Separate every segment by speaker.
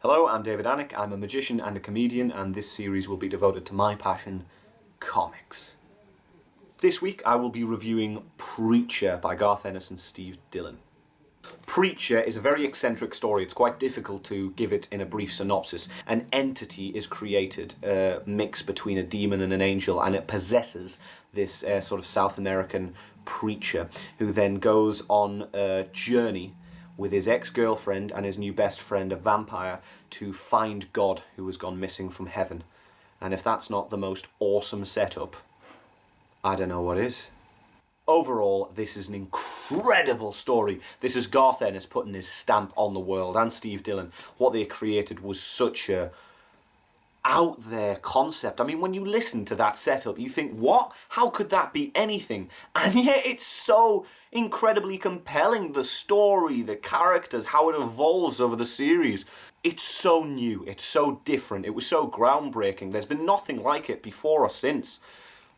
Speaker 1: Hello, I'm David Annick. I'm a magician and a comedian, and this series will be devoted to my passion, comics. This week I will be reviewing Preacher by Garth Ennis and Steve Dillon. Preacher is a very eccentric story. It's quite difficult to give it in a brief synopsis. An entity is created, a mix between a demon and an angel, and it possesses this sort of South American preacher, who then goes on a journey with his ex-girlfriend and his new best friend, a vampire, to find God who has gone missing from heaven. And if that's not the most awesome setup, I don't know what is. Overall, this is an incredible story. This is Garth Ennis putting his stamp on the world, and Steve Dillon. What they created was such a out there concept. I mean, when you listen to that setup, you think, what? How could that be anything? And yet it's so incredibly compelling. The story, the characters, how it evolves over the series. It's so new, it's so different, it was so groundbreaking. There's been nothing like it before or since.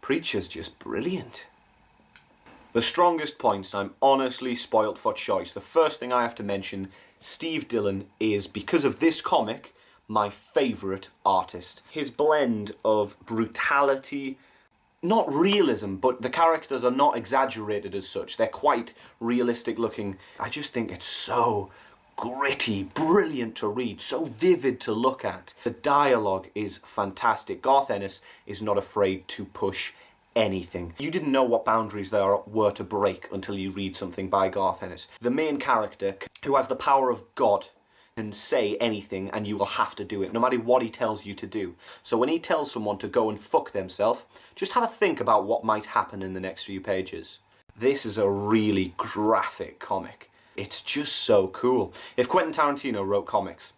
Speaker 1: Preacher's just brilliant. The strongest points, I'm honestly spoilt for choice. The first thing I have to mention, Steve Dillon is, because of this comic, my favourite artist. His blend of brutality, not realism, but the characters are not exaggerated as such. They're quite realistic looking. I just think it's so gritty, brilliant to read, so vivid to look at. The dialogue is fantastic. Garth Ennis is not afraid to push anything. You didn't know what boundaries there were to break until you read something by Garth Ennis. The main character, who has the power of God, can say anything and you will have to do it, no matter what he tells you to do. So when he tells someone to go and fuck themselves, just have a think about what might happen in the next few pages. This is a really graphic comic. It's just so cool. If Quentin Tarantino wrote comics,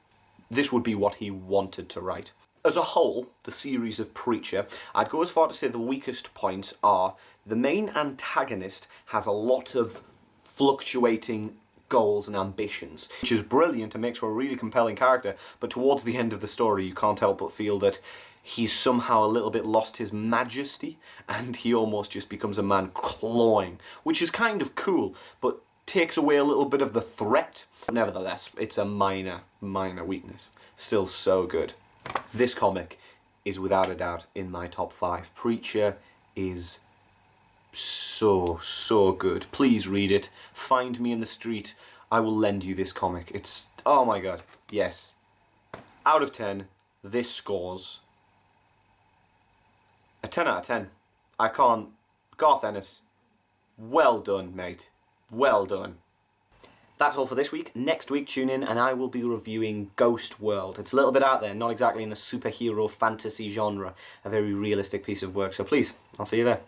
Speaker 1: this would be what he wanted to write. As a whole, the series of Preacher, I'd go as far to say the weakest points are the main antagonist has a lot of fluctuating goals and ambitions, which is brilliant and makes for a really compelling character, but towards the end of the story you can't help but feel that he's somehow a little bit lost his majesty and he almost just becomes a man clawing, which is kind of cool, but takes away a little bit of the threat. Nevertheless, it's a minor weakness. Still so good. This comic is without a doubt in my top 5. Preacher is so good. Please read it. Find me in the street. I will lend you this comic. It's, oh my god, yes. Out of 10, this scores a 10 out of 10. I can't. Garth Ennis, well done, mate. Well done. That's all for this week. Next week, tune in and I will be reviewing Ghost World. It's a little bit out there, not exactly in the superhero fantasy genre. A very realistic piece of work, so please, I'll see you there.